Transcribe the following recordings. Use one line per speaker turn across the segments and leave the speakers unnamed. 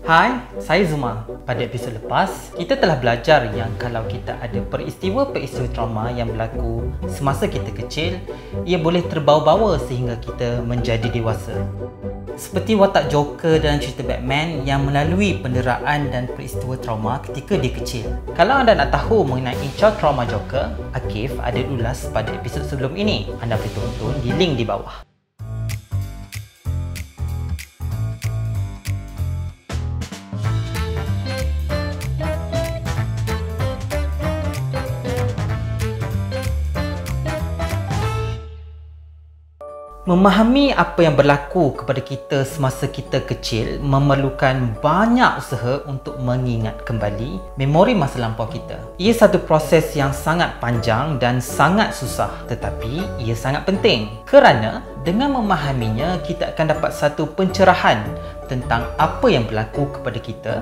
Hai, saya Zuma. Pada episod lepas, kita telah belajar yang kalau kita ada peristiwa-peristiwa trauma yang berlaku semasa kita kecil, ia boleh terbawa-bawa sehingga kita menjadi dewasa. Seperti watak Joker dalam cerita Batman yang melalui penderaan dan peristiwa trauma ketika dia kecil. Kalau anda nak tahu mengenai child trauma Joker, Akif ada ulas pada episod sebelum ini. Anda boleh tonton di link di bawah. Memahami apa yang berlaku kepada kita semasa kita kecil memerlukan banyak usaha untuk mengingat kembali memori masa lampau kita. Ia satu proses yang sangat panjang dan sangat susah, tetapi ia sangat penting kerana dengan memahaminya kita akan dapat satu pencerahan tentang apa yang berlaku kepada kita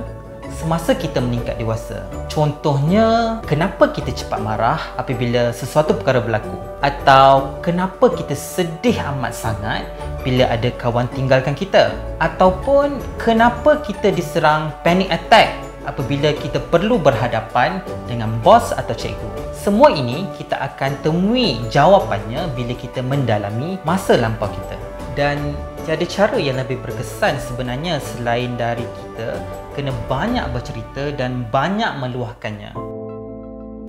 semasa kita meningkat dewasa. Contohnya, kenapa kita cepat marah apabila sesuatu perkara berlaku, atau kenapa kita sedih amat sangat bila ada kawan tinggalkan kita, ataupun kenapa kita diserang panic attack apabila kita perlu berhadapan dengan bos atau cikgu. Semua ini kita akan temui jawapannya bila kita mendalami masa lampau kita. Dan tiada cara yang lebih berkesan sebenarnya selain dari kita kena banyak bercerita dan banyak meluahkannya.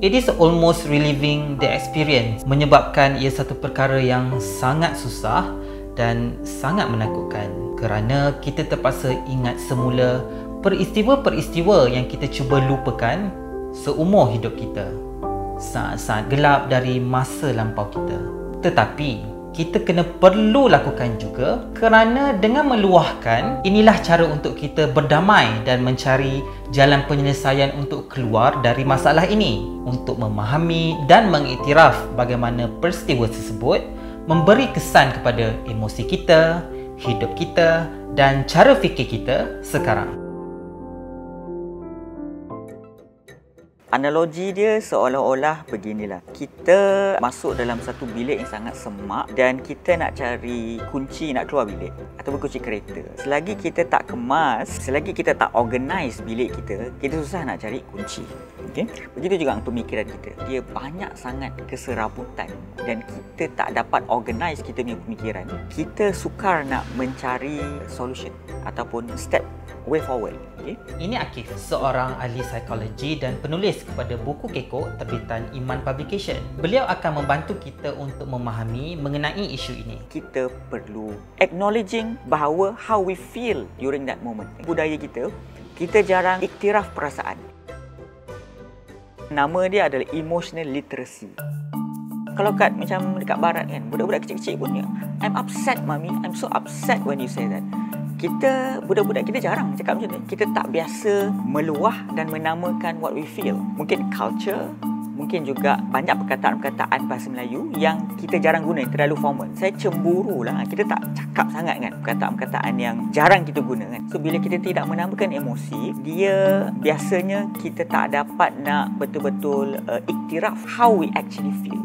It is almost reliving the experience, menyebabkan ia satu perkara yang sangat susah dan sangat menakutkan kerana kita terpaksa ingat semula peristiwa-peristiwa yang kita cuba lupakan seumur hidup kita. Saat-saat gelap dari masa lampau kita. Tetapi kita kena perlu lakukan juga kerana dengan meluahkan, inilah cara untuk kita berdamai dan mencari jalan penyelesaian untuk keluar dari masalah ini, untuk memahami dan mengiktiraf bagaimana peristiwa tersebut memberi kesan kepada emosi kita, hidup kita dan cara fikir kita sekarang.
Analogi dia seolah-olah beginilah. Kita masuk dalam satu bilik yang sangat semak dan kita nak cari kunci nak keluar bilik ataupun kunci kereta. Selagi kita tak kemas, selagi kita tak organize bilik kita susah nak cari kunci. Okay? Begitu juga pemikiran kita. Dia banyak sangat keserabutan dan kita tak dapat organize kita punya pemikiran. Kita sukar nak mencari solution ataupun step way forward. Okay?
Ini Akif, seorang ahli psikologi dan penulis kepada buku kekok terbitan Iman Publication. Beliau akan membantu kita untuk memahami mengenai isu ini.
Kita perlu acknowledging bahawa how we feel during that moment. Budaya kita jarang iktiraf perasaan. Nama dia adalah emotional literacy. Kalau macam dekat barat kan, budak-budak kecil-kecil punya, I'm upset mommy, I'm so upset when you say that. Budak-budak kita jarang cakap macam ni. Kita tak biasa meluah dan menamakan what we feel. Mungkin culture, mungkin juga banyak perkataan-perkataan bahasa Melayu yang kita jarang guna, terlalu formal. Saya cemburu lah. Kita tak cakap sangat kan perkataan-perkataan yang jarang kita guna kan. So bila kita tidak menamakan emosi, dia biasanya kita tak dapat nak betul-betul iktiraf how we actually feel.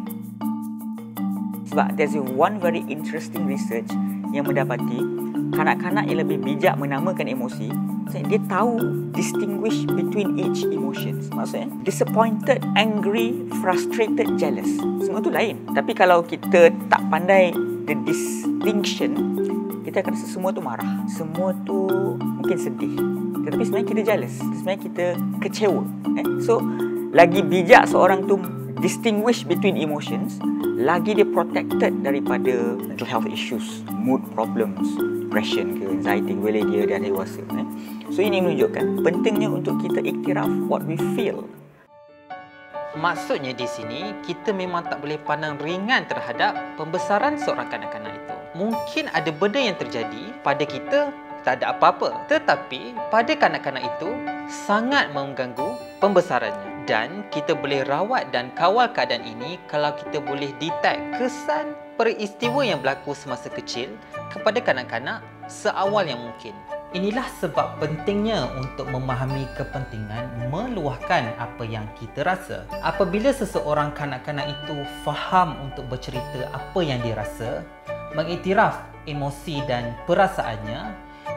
Sebab there's one very interesting research yang mendapati kanak-kanak yang lebih bijak menamakan emosi, dia tahu distinguish between each emotions. Maksudnya disappointed, angry, frustrated, jealous. Semua tu lain. Tapi kalau kita tak pandai the distinction, kita akan rasa semua tu marah, semua tu mungkin sedih. Tetapi sebenarnya kita jealous, sebenarnya kita kecewa. So lagi bijak seorang tu distinguish between emotions, lagi dia protected daripada mental health issues, mood problems, depression ke anxiety bila dia dah dewasa. So ini menunjukkan pentingnya untuk kita iktiraf what we feel.
Maksudnya di sini, kita memang tak boleh pandang ringan terhadap pembesaran seorang kanak-kanak itu. Mungkin ada benda yang terjadi pada kita tak ada apa-apa, tetapi pada kanak-kanak itu sangat mengganggu pembesarannya. Dan kita boleh rawat dan kawal keadaan ini kalau kita boleh detect kesan peristiwa yang berlaku semasa kecil kepada kanak-kanak seawal yang mungkin. Inilah sebab pentingnya untuk memahami kepentingan meluahkan apa yang kita rasa. Apabila seseorang kanak-kanak itu faham untuk bercerita apa yang dia rasa, mengiktiraf emosi dan perasaannya,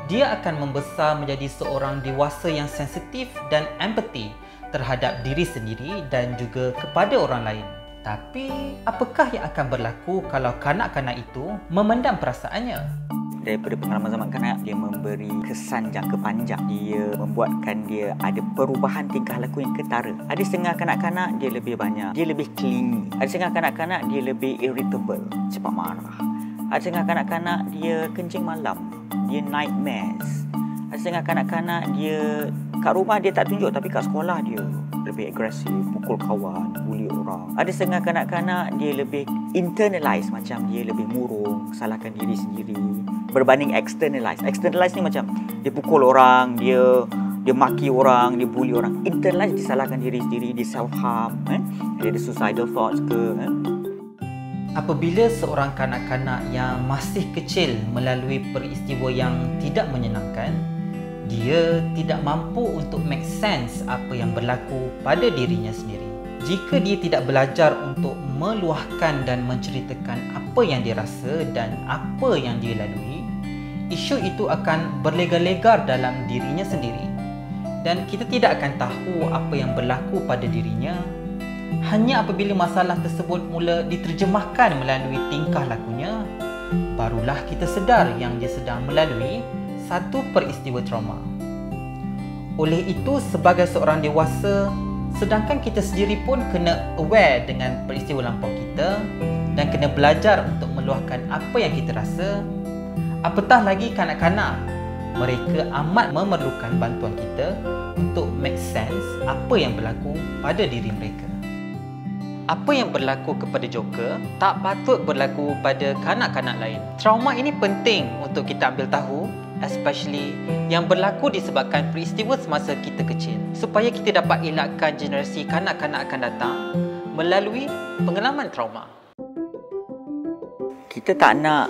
dia akan membesar menjadi seorang dewasa yang sensitif dan empati terhadap diri sendiri dan juga kepada orang lain. Tapi, apakah yang akan berlaku kalau kanak-kanak itu memendam perasaannya?
Daripada pengalaman zaman kanak, dia memberi kesan jangka panjang. Dia membuatkan dia ada perubahan tingkah laku yang ketara. Ada setengah kanak-kanak dia lebih banyak, dia lebih clingy. Ada setengah kanak-kanak dia lebih irritable, cepat marah. Ada setengah kanak-kanak dia kencing malam, dia nightmares. Ada setengah kanak-kanak dia kat rumah dia tak tunjuk, tapi kat sekolah dia lebih agresif, pukul kawan, bully orang. Ada setengah kanak-kanak dia lebih internalize, macam dia lebih murung, salahkan diri sendiri berbanding externalize. Externalize ni macam dia pukul orang, dia maki orang, dia bully orang. Internalize dia salahkan diri sendiri, dia self harm, dia ada suicidal thoughts ke.
Apabila seorang kanak-kanak yang masih kecil melalui peristiwa yang tidak menyenangkan, dia tidak mampu untuk make sense apa yang berlaku pada dirinya sendiri. Jika dia tidak belajar untuk meluahkan dan menceritakan apa yang dia rasa dan apa yang dia lalui, isu itu akan berlegar-legar dalam dirinya sendiri. Dan kita tidak akan tahu apa yang berlaku pada dirinya hanya apabila masalah tersebut mula diterjemahkan melalui tingkah lakunya, barulah kita sedar yang dia sedang melalui satu peristiwa trauma. Oleh itu, sebagai seorang dewasa, sedangkan kita sendiri pun kena aware dengan peristiwa lampau kita dan kena belajar untuk meluahkan apa yang kita rasa, apatah lagi kanak-kanak, mereka amat memerlukan bantuan kita untuk make sense apa yang berlaku pada diri mereka. Apa yang berlaku kepada Joker tak patut berlaku pada kanak-kanak lain. Trauma ini penting untuk kita ambil tahu, especially yang berlaku disebabkan peristiwa semasa kita kecil, supaya kita dapat elakkan generasi kanak-kanak akan datang melalui pengalaman trauma.
Kita tak nak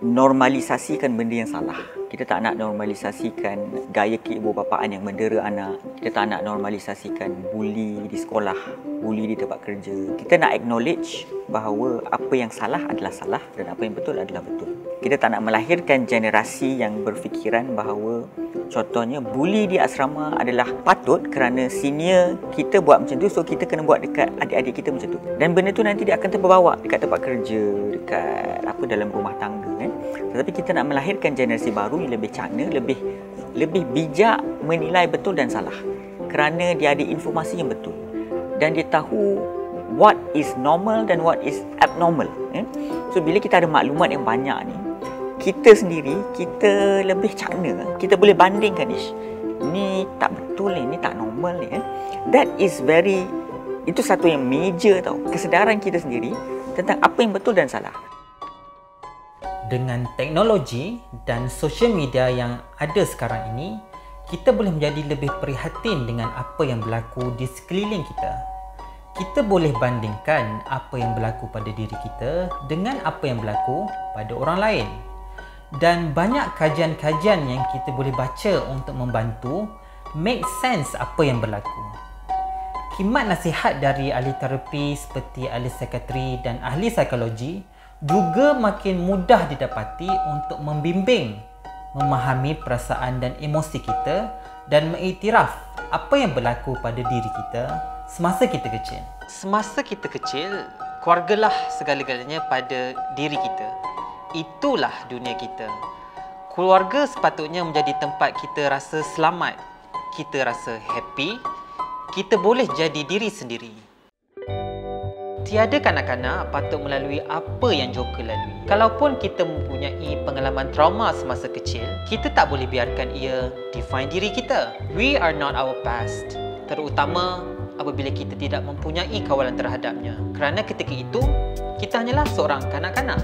normalisasikan benda yang salah. Kita tak nak normalisasikan gaya keibu-bapaan yang mendera anak. Kita tak nak normalisasikan bully di sekolah, bully di tempat kerja. Kita nak acknowledge bahawa apa yang salah adalah salah dan apa yang betul adalah betul. Kita tak nak melahirkan generasi yang berfikiran bahawa contohnya bully di asrama adalah patut kerana senior kita buat macam tu, so kita kena buat dekat adik-adik kita macam tu. Dan benda tu nanti dia akan terbawa dekat tempat kerja, dekat dalam rumah tangga kan. Tetapi kita nak melahirkan generasi baru yang lebih cakna, lebih bijak menilai betul dan salah. Kerana dia ada informasi yang betul. Dan dia tahu what is normal dan what is abnormal. So bila kita ada maklumat yang banyak ni, kita sendiri, kita lebih cakna. Kita boleh bandingkan, ni tak betul ni tak normal ni. That is itu satu yang major tau. Kesedaran kita sendiri tentang apa yang betul dan salah.
Dengan teknologi dan sosial media yang ada sekarang ini, kita boleh menjadi lebih prihatin dengan apa yang berlaku di sekeliling kita. Kita boleh bandingkan apa yang berlaku pada diri kita dengan apa yang berlaku pada orang lain. Dan banyak kajian-kajian yang kita boleh baca untuk membantu make sense apa yang berlaku. Khidmat nasihat dari ahli terapi seperti ahli psikiatri dan ahli psikologi juga makin mudah didapati untuk membimbing, memahami perasaan dan emosi kita dan mengiktiraf apa yang berlaku pada diri kita semasa kita kecil. Semasa kita kecil, keluargalah segala-galanya pada diri kita. Itulah dunia kita. Keluarga sepatutnya menjadi tempat kita rasa selamat, kita rasa happy, kita boleh jadi diri sendiri. Tiada kanak-kanak patut melalui apa yang Joker lalui. Kalaupun kita mempunyai pengalaman trauma semasa kecil, kita tak boleh biarkan ia define diri kita. We are not our past. Terutama apabila kita tidak mempunyai kawalan terhadapnya. Kerana ketika itu, kita hanyalah seorang kanak-kanak.